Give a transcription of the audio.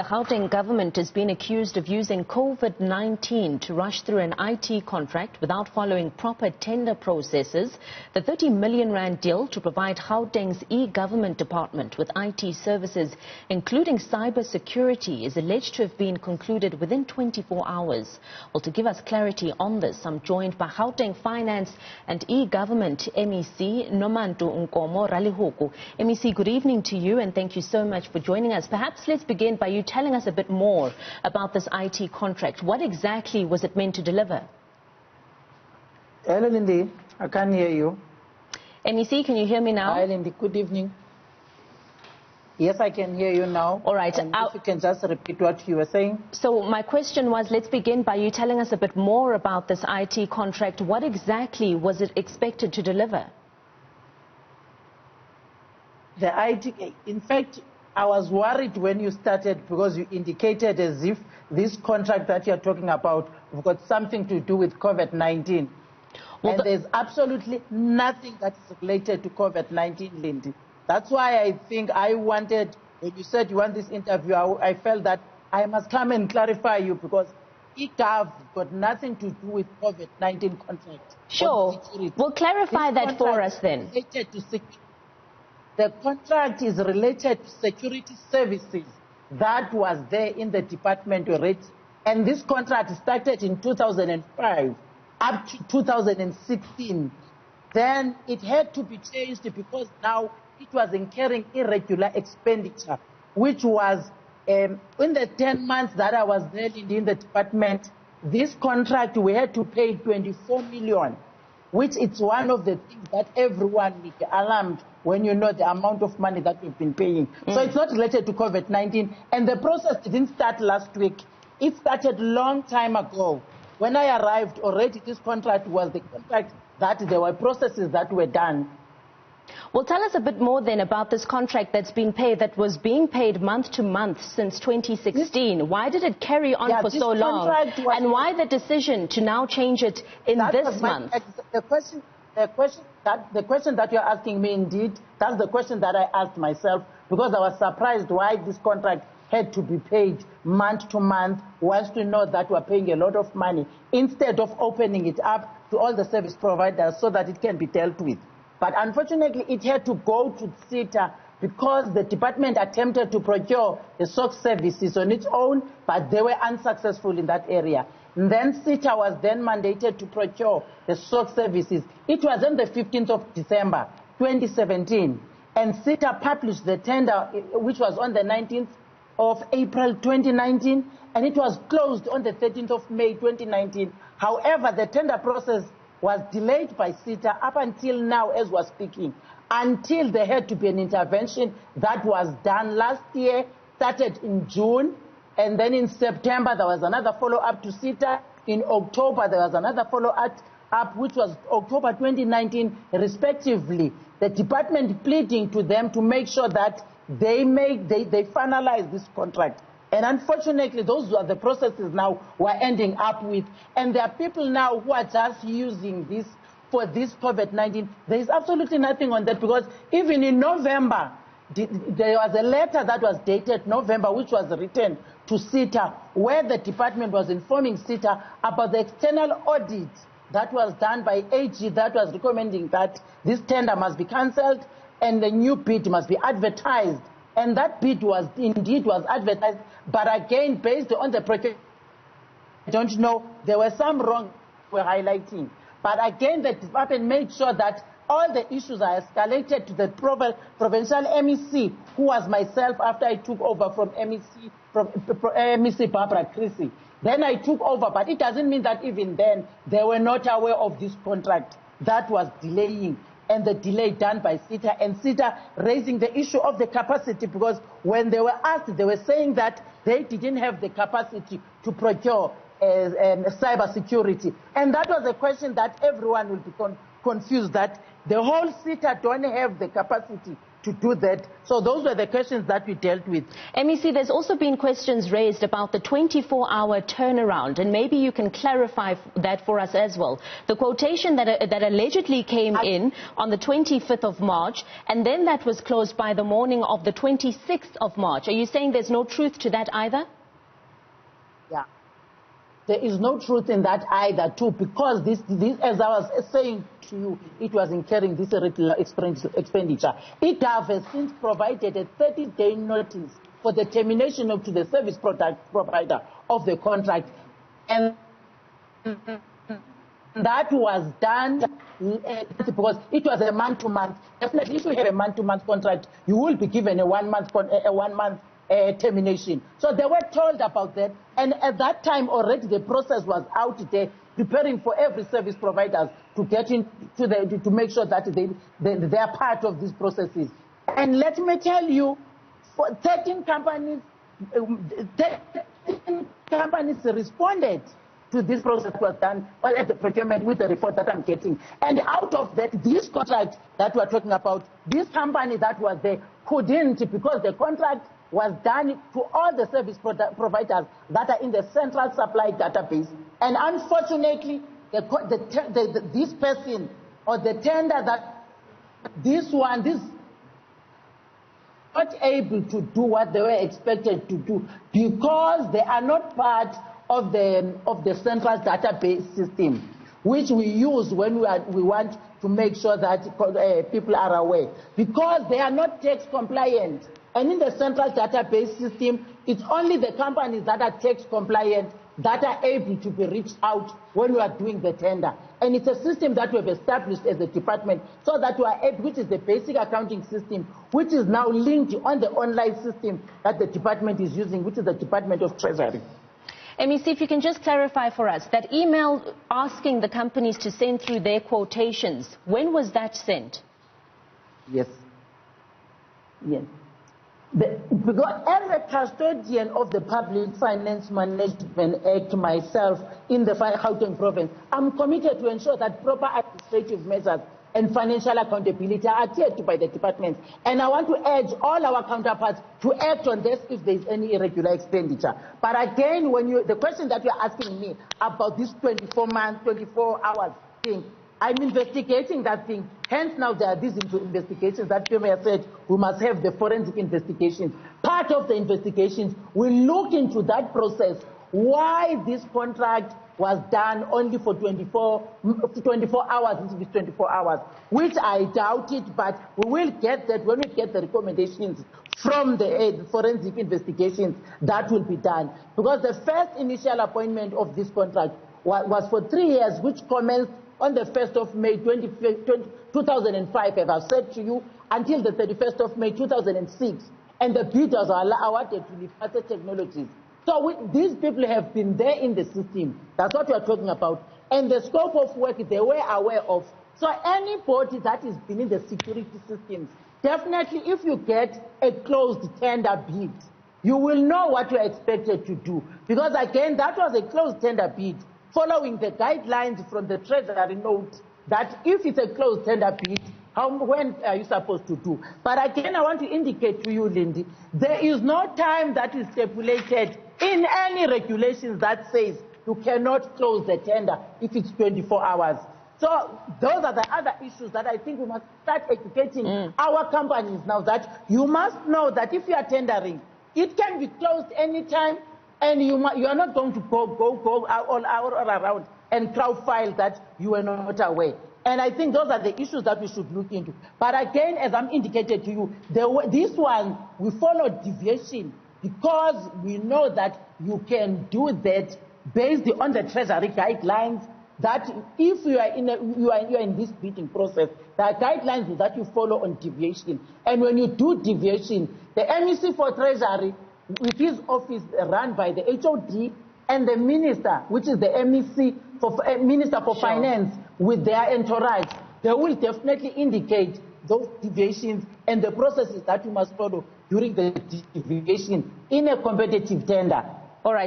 Gauteng government has been accused of using COVID-19 to rush through an IT contract without following proper tender processes. The 30 million rand deal to provide Gauteng's e-government department with IT services, including cybersecurity, is alleged to have been concluded within 24 hours. Well, to give us clarity on this, I'm joined by Gauteng Finance and e-government MEC, Nomanto Nkomo Ralihoku. MEC, good evening to you and thank you so much for joining us. Perhaps let's begin by you telling us a bit more about this IT contract. What exactly was it meant to deliver? Hello, Lindi. I can't hear you. MEC, can you hear me now? Hi, Lindi. Good evening. Yes, I can hear you now. All right. If you can just repeat what you were saying. So my question was, let's begin by you telling us a bit more about this IT contract. What exactly was it expected to deliver? The IT, in fact, I was worried when you started because you indicated as if this contract that you're talking about has got something to do with COVID-19. Well, and there's absolutely nothing that is related to COVID-19, Lindi. That's why I think I wanted, when you said you want this interview, I felt that I must come and clarify you because e-gov got nothing to do with COVID-19 contract. Sure. We'll clarify that for us then. The contract is related to security services that was there in the department already. And this contract started in 2005 up to 2016. Then it had to be changed because now it was incurring irregular expenditure, which was in the 10 months that I was there in the department, this contract we had to pay 24 million, which is one of the things that everyone will be alarmed when you know the amount of money that we've been paying. So it's not related to COVID-19. And the process didn't start last week. It started a long time ago. When I arrived, already this contract was the contract that there were processes that were done. Well, tell us a bit more then about this contract that's been paid, that was being paid month to month since 2016. Why did it carry on for so long? And why the decision to now change it in this month? The question that you're asking me, indeed, that's the question that I asked myself because I was surprised why this contract had to be paid month to month, whilst we know that we're paying a lot of money, instead of opening it up to all the service providers so that it can be dealt with. But unfortunately, it had to go to CETA because the department attempted to procure the SOC services on its own, but they were unsuccessful in that area. And then CETA was then mandated to procure the SOC services. It was on the 15th of December, 2017. And CETA published the tender, which was on the 19th of April, 2019. And it was closed on the 13th of May, 2019. However, the tender process was delayed by CETA up until now as we're speaking, until there had to be an intervention that was done last year, started in June, and then in September there was another follow-up to CETA. In October there was another follow-up, which was October 2019, respectively. The department pleading to them to make sure that they finalize this contract. And unfortunately, those are the processes now we're ending up with. And there are people now who are just using this for this COVID-19. There is absolutely nothing on that because even in November, there was a letter that was dated November, which was written to CETA, where the department was informing CETA about the external audit that was done by AG that was recommending that this tender must be cancelled and the new bid must be advertised. And that bid was indeed advertised, but again, based on the project, I don't know, there were some wrong we're highlighting. But again, the department made sure that all the issues are escalated to the provincial MEC, who was myself after I took over from MEC Barbara Chrissy. Then I took over, but it doesn't mean that even then they were not aware of this contract that was delaying. And the delay done by CETA, and CETA raising the issue of the capacity, because when they were asked, they were saying that they didn't have the capacity to procure cybersecurity. And that was a question that everyone will be confused, that the whole CETA don't have the capacity to do that. So those were the questions that we dealt with. MEC, there's also been questions raised about the 24-hour turnaround, and maybe you can clarify that for us as well. The quotation that allegedly came in on the 25th of March, and then that was closed by the morning of the 26th of March. Are you saying there's no truth to that either? Yeah. There is no truth in that either, too, because this, as I was saying to you, it was incurring this irregular expenditure. IGAV has since provided a 30-day notice for the termination to the service provider of the contract, and that was done because it was a month-to-month. Definitely, if you have a month-to-month contract, you will be given a one-month termination. So they were told about that, and at that time already the process was out there, preparing for every service providers to get into to make sure that they are part of these processes. And let me tell you, for 13 companies responded to this process was done at the procurement with the report that I'm getting. And out of that, this contract that we're talking about, this company that was there couldn't, because the contract was done to all the service providers that are in the central supply database. And unfortunately, this person or the tender that this not able to do what they were expected to do because they are not part of the central database system, which we use when we want to make sure that people are aware, because they are not tax compliant. And in the central database system, it's only the companies that are tax compliant that are able to be reached out when we are doing the tender. And it's a system that we've established as a department so that we are able, which is the basic accounting system, which is now linked on the online system that the department is using, which is the Department of Treasury. MEC, if you can just clarify for us, that email asking the companies to send through their quotations, when was that sent? Yes. Yes. Because as a custodian of the Public Finance Management Act myself in the Gauteng province, I'm committed to ensure that proper administrative measures and financial accountability are adhered to by the department. And I want to urge all our counterparts to act on this if there is any irregular expenditure. But again, the question that you're asking me about this 24 hours thing, I'm investigating that thing. Hence now there are these investigations that Premier said we must have the forensic investigations. Part of the investigations will look into that process, why this contract was done only for 24 hours, it is 24 hours, which I doubt it, but we will get that when we get the recommendations from the forensic investigations that will be done. Because the first initial appointment of this contract was for 3 years, which commenced on the 1st of May 2005, as I've said to you, until the 31st of May 2006. And the bidders are awarded to Lipase Technologies. So these people have been there in the system. That's what we're talking about. And the scope of work they were aware of. So anybody that has been in the security systems, definitely if you get a closed tender bid, you will know what you're expected to do. Because again, that was a closed tender bid, following the guidelines from the Treasury note that if it's a closed tender bid, when are you supposed to do? But again, I want to indicate to you, Lindi, there is no time that is stipulated in any regulations that says you cannot close the tender if it's 24 hours. So those are the other issues that I think we must start educating our companies now, that you must know that if you are tendering, it can be closed anytime, and you are not going to go all around and crowd file that you were not aware. And I think those are the issues that we should look into. But again, as I'm indicated to you, this one, we follow deviation because we know that you can do that based on the Treasury guidelines, that if you are in this bidding process, there are guidelines that you follow on deviation. And when you do deviation, the MEC for Treasury, with his office run by the HOD, and the minister, which is the MEC for Minister for Finance, with their entourage, they will definitely indicate those deviations and the processes that you must follow during the deviation in a competitive tender.